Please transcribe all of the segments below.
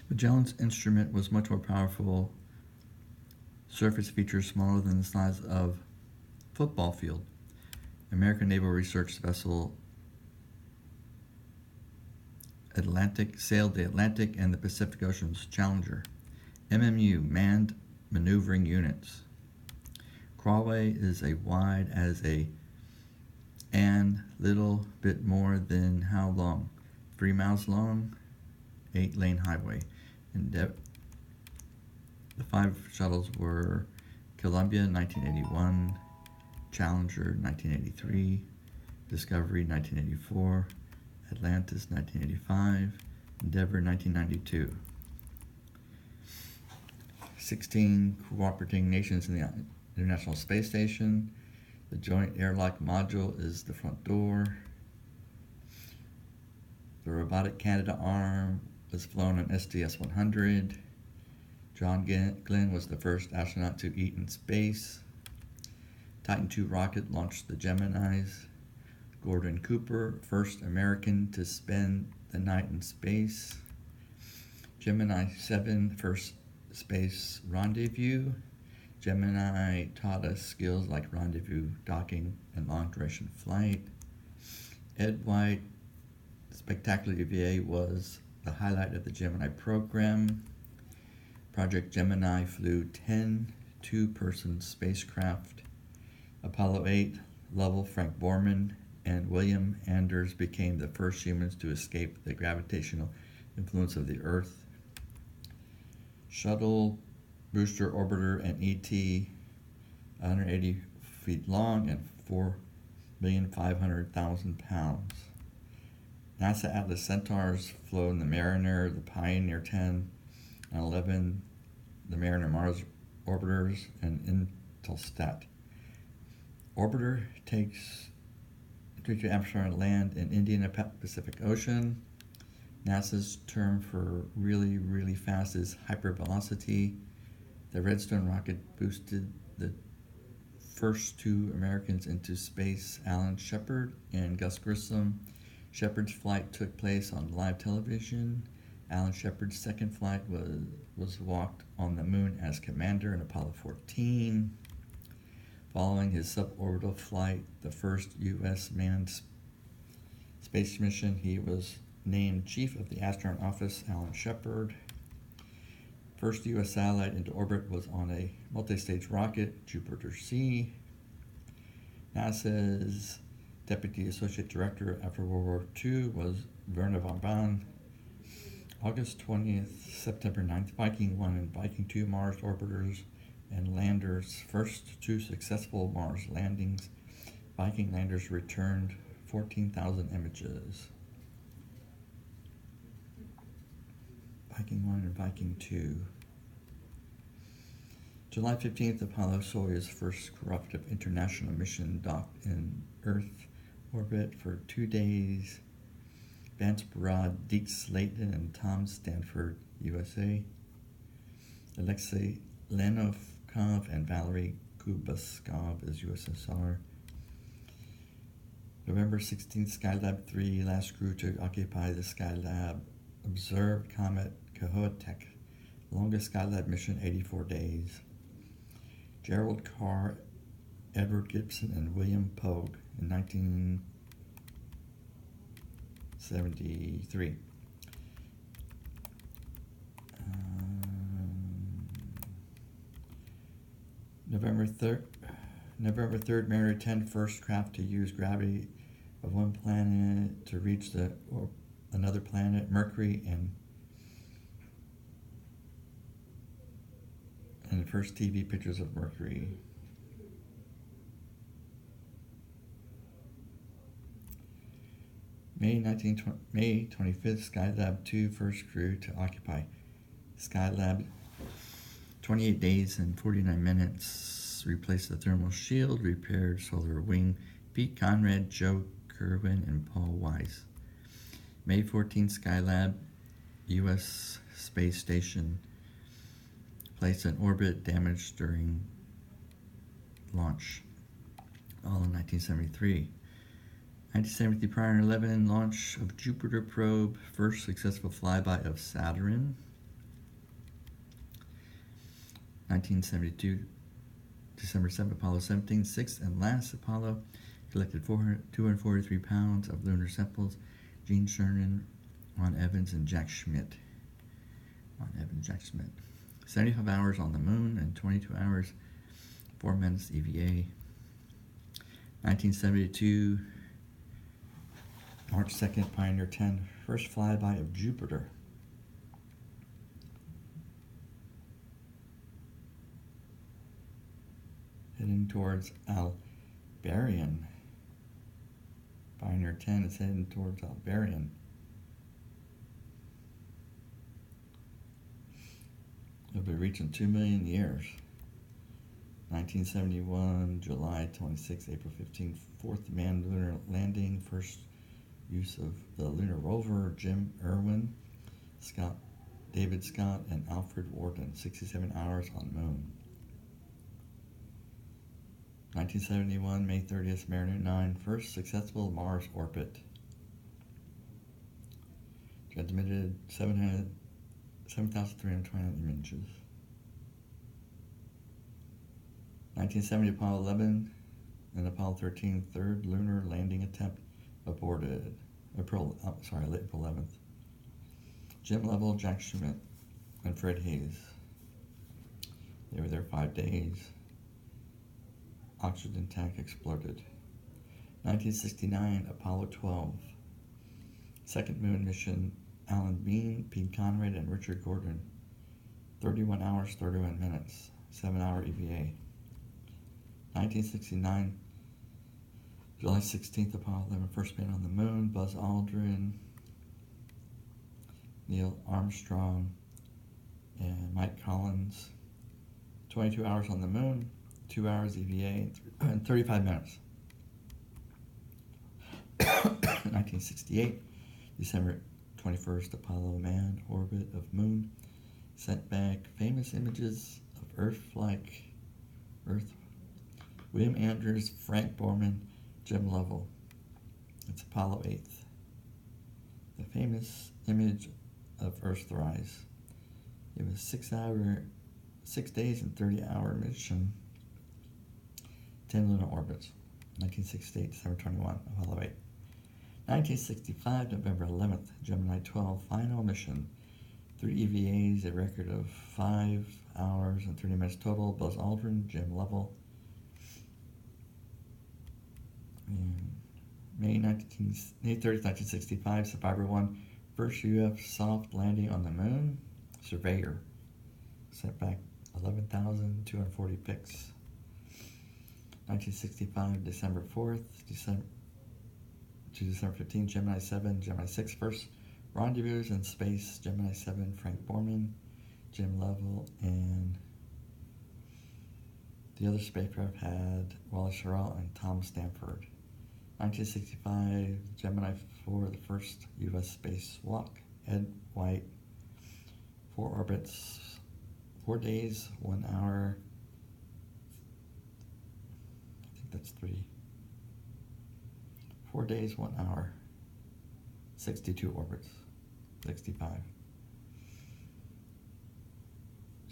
Magellan's instrument was much more powerful. Surface features smaller than the size of football field. American Naval Research Vessel Atlantic sailed the Atlantic and the Pacific Oceans. Challenger. MMU, Manned Maneuvering Units. Crawlway is a wide as a and little bit more than how long? 3 miles long, 8-lane highway. And the 5 shuttles were Columbia 1981, Challenger 1983, Discovery 1984, Atlantis 1985, Endeavour 1992. 16 cooperating nations in the International Space Station. The Joint Airlock Module is the front door. The Robotic Canadarm was flown on STS-100. John Glenn was the first astronaut to eat in space. Titan II rocket launched the Geminis. Gordon Cooper, first American to spend the night in space. Gemini 7, first space rendezvous. Gemini taught us skills like rendezvous, docking, and long-duration flight. Ed White, Spectacular UVA was the highlight of the Gemini program. Project Gemini flew 10 two-person spacecraft. Apollo 8, Lovell Frank Borman and William Anders became the first humans to escape the gravitational influence of the Earth. Shuttle, Booster Orbiter, and ET, 180 feet long and 4,500,000 pounds. NASA Atlas Centaurs flown the Mariner, the Pioneer 10, and 11, the Mariner Mars orbiters, and Intelsat. Orbiter takes to atmosphere and land in Indian Pacific Ocean. NASA's term for really, really fast is hypervelocity. The Redstone rocket boosted the first 2 Americans into space, Alan Shepard and Gus Grissom. Shepard's flight took place on live television. Alan Shepard's second flight was walked on the moon as commander in Apollo 14. Following his suborbital flight, the first U.S. manned space mission, he was named Chief of the Astronaut Office, Alan Shepard. First U.S. satellite into orbit was on a multi-stage rocket, Jupiter-C. NASA's Deputy Associate Director after World War II was Wernher von Braun. August 20th, September 9th, Viking 1 and Viking 2 Mars orbiters and landers, first 2 successful Mars landings. Viking landers returned 14,000 images. Viking 1 and Viking 2. July 15th, Apollo-Soyuz first cooperative international mission docked in Earth orbit for 2 days. Vance Barad, Dietz Slayton, and Tom Stanford, USA. Alexei Lenovkov and Valery Kubaskov is USSR. November 16th, Skylab 3, last crew to occupy the Skylab, observed comet Kohoutek, longest Skylab mission, 84 days. Gerald Carr, Edward Gibson, and William Pogue in 1973. November 3rd, Mariner 10, first craft to use gravity of one planet to reach another planet, Mercury, and the first TV pictures of Mercury. May 25th, Skylab 2, first crew to occupy Skylab, 28 days and 49 minutes, replaced the thermal shield, repaired solar wing, Pete Conrad, Joe Kerwin, and Paul Weiss. May 14th, Skylab, U.S. Space Station, placed in orbit, damaged during launch, all in 1973. 1973, Pioneer 11, launch of Jupiter probe, first successful flyby of Saturn. 1972, December 7th, Apollo 17, sixth and last Apollo, collected 243 pounds of lunar samples. Gene Cernan, Ron Evans, and Jack Schmitt. 75 hours on the moon and 22 hours, 4 minutes EVA. 1972, March 2nd, Pioneer 10, first flyby of Jupiter. Heading towards Aldebaran. Pioneer 10 is heading towards Aldebaran. It'll be reaching 2 million years. 1971, July 26, April 15, fourth manned lunar landing, first use of the lunar rover, Jim Irwin, David Scott, and Alfred Worden, 67 hours on moon. 1971, May 30th, Mariner 9, first successful Mars orbit. Transmitted 7,329 images. 1970, Apollo 11 and Apollo 13, third lunar landing attempt aborted. April 11th. Jim Lovell, Jack Schmitt, and Fred Hayes. They were there 5 days. Oxygen tank exploded. 1969, Apollo 12. Second moon mission, Alan Bean, Pete Conrad, and Richard Gordon. 31 hours, 31 minutes. 7-hour EVA. 1969, July 16th, Apollo 11, first man on the moon, Buzz Aldrin, Neil Armstrong, and Mike Collins. 22 hours on the moon, 2 hours EVA, and 35 minutes. 1968, December 21st, Apollo manned orbit of moon, sent back famous images of Earth. William Andrews, Frank Borman, Jim Lovell. It's Apollo 8. The famous image of Earth's rise. It was 6 days and 30-hour mission. 10 lunar orbits. 1968, December 21, Apollo 8. 1965, November 11th, Gemini 12, final mission. 3 EVAs, a record of 5 hours and 30 minutes total. Buzz Aldrin, Jim Lovell. And May 30th, 1965, Survivor 1, first UF soft landing on the moon. Surveyor. Sent back 11,240 pics. 1965, December 4th, December 15th, Gemini 7, Gemini 6, first rendezvous in space. Gemini 7, Frank Borman, Jim Lovell, and the other spacecraft had Wallace Shirell and Tom Stanford. 1965, Gemini 4, the first U.S. spacewalk. Ed White, 4 orbits, 4 days, 1 hour. I think that's 3. 4 days, 1 hour. 62 orbits. 65.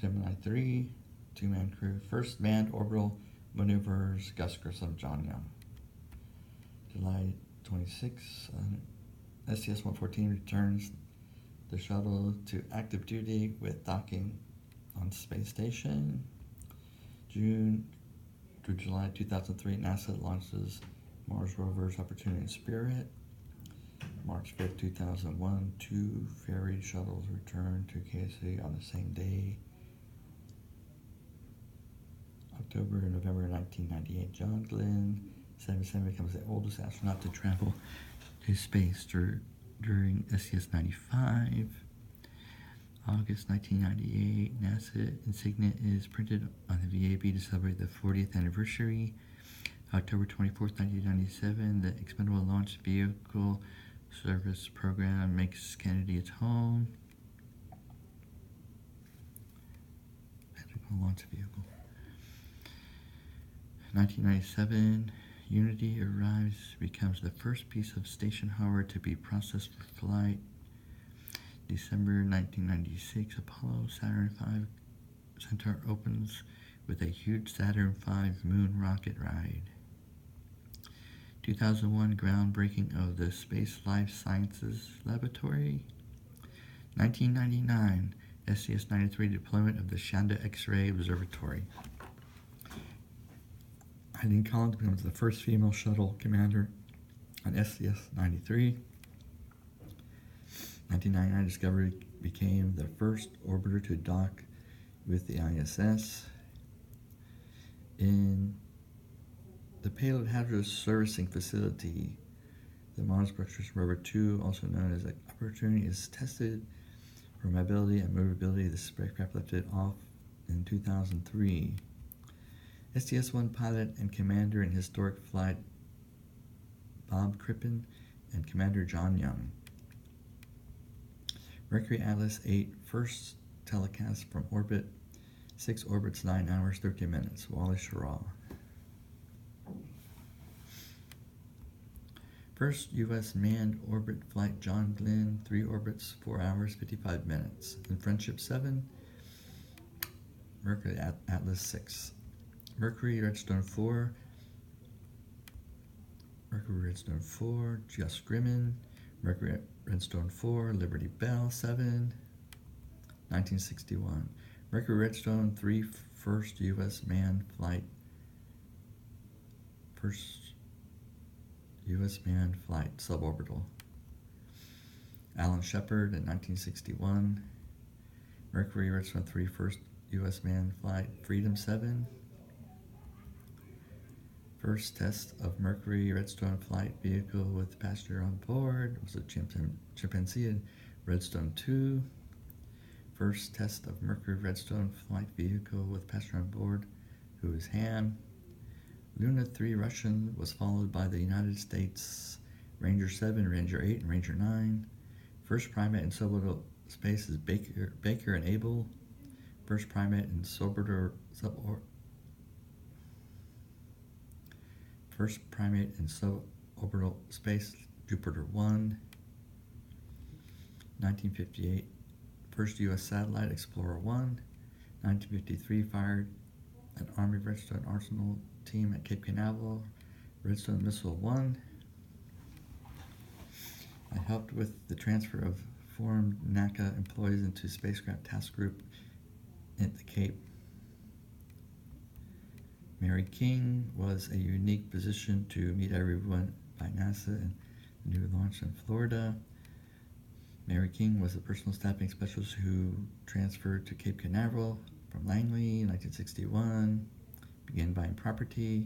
Gemini 3, 2-man crew. First manned orbital maneuvers, Gus Grissom, John Young. July 26, STS-114 returns the shuttle to active duty with docking on space station. June through July 2003, NASA launches Mars rovers Opportunity and Spirit. March 5th, 2001, 2 ferry shuttles return to KSA on the same day. October and November 1998, John Glenn 77 becomes the oldest astronaut to travel to space during STS-95. August 1998, NASA insignia is printed on the VAB to celebrate the 40th anniversary. October 24th, 1997, the Expendable Launch Vehicle Service Program makes Kennedy its home. Expendable Launch Vehicle. 1997, Unity arrives, becomes the first piece of station hardware to be processed for flight. December 1996, Apollo Saturn V Centaur opens with a huge Saturn V moon rocket ride. 2001 groundbreaking of the Space Life Sciences Laboratory. 1999 STS-93 deployment of the Shanda X-ray Observatory. Eileen Collins becomes the first female shuttle commander on STS-93. 1999 Discovery became the first orbiter to dock with the ISS. In the Payload Hazardous Servicing Facility, the Mars Exploration Rover 2, also known as the Opportunity, is tested for mobility and movability. The spacecraft lifted off in 2003. STS-1 pilot and commander in historic flight Bob Crippen and Commander John Young. Mercury Atlas 8 first telecast from orbit, 6 orbits, 9 hours, 13 minutes. Wally Schirra. First U.S. manned orbit flight John Glenn, 3 orbits, 4 hours, 55 minutes. In Friendship 7, Mercury Atlas 6. Mercury Redstone 4, Just Grimmin. Mercury Redstone 4, Liberty Bell 7, 1961. Mercury Redstone 3, first U.S. manned flight, suborbital. Alan Shepard in 1961. Mercury Redstone 3, first U.S. manned flight, Freedom 7. First test of Mercury Redstone flight vehicle with passenger on board was a chimpanzee in Redstone 2. First test of Mercury Redstone flight vehicle with passenger on board, who is Ham. Luna 3 Russian was followed by the United States Ranger 7, Ranger 8, and Ranger 9. First primate in suborbital space is Baker and Abel. First primate in suborbital space, Jupiter 1. 1958, first U.S. satellite, Explorer 1. 1953, fired an Army Redstone Arsenal team at Cape Canaveral, Redstone Missile 1. I helped with the transfer of formed NACA employees into Spacecraft Task Group at the Cape. Mary King was a unique position to meet everyone by NASA and the new launch in Florida. Mary King was a personal staffing specialist who transferred to Cape Canaveral from Langley in 1961, began buying property.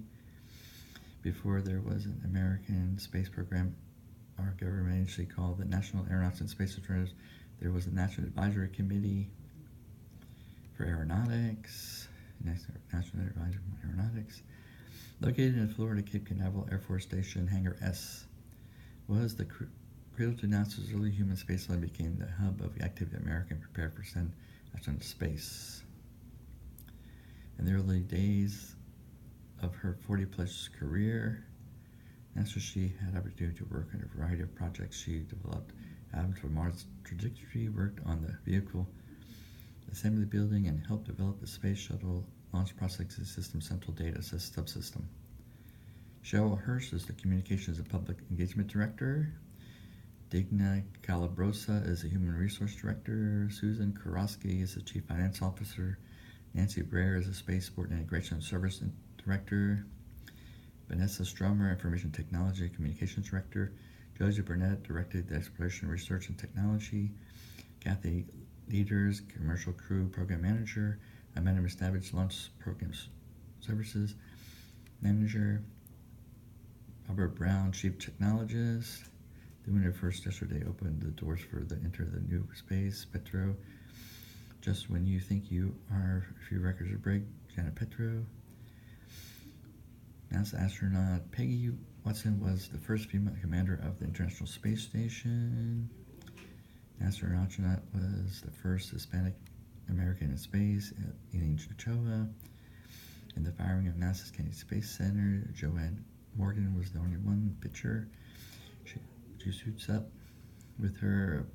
Before there was an American space program our government initially called the National Aeronautics and Space Alternatives, there was a National Advisory Committee for Aeronautics, National Advisory for Aeronautics. Located in Florida, Cape Canaveral Air Force Station, Hangar S was the cradle to NASA's early human spaceflight and became the hub of the activity America prepared for send astronauts to space. In the early days of her 40-plus career, NASA, she had opportunity to work on a variety of projects. She developed atoms for Mars trajectory, worked on the vehicle assembly building, and helped develop the Space Shuttle Launch Processing System Central Data Subsystem. Cheryl Hirsch is the Communications and Public Engagement Director. Digna Calabrosa is the Human Resource Director. Susan Kurowski is the Chief Finance Officer. Nancy Breyer is the Spaceport Integration Service Director. Vanessa Stromer, Information Technology and Communications Director. Josie Burnett directed the Exploration Research and Technology. Kathy Leaders, Commercial Crew Program Manager. Amanda Miscavige, Launch Program Services Manager. Robert Brown, Chief Technologist. The winner first yesterday opened the doors for the enter the new space. Petro, just when you think you are a few records to break. Janet Petro. NASA astronaut Peggy Watson was the first female commander of the International Space Station. NASA astronaut was the first Hispanic American in space, Eileen Ochoa. In the firing of NASA's Kennedy Space Center, Joanne Morgan was the only one picture. She suits up with her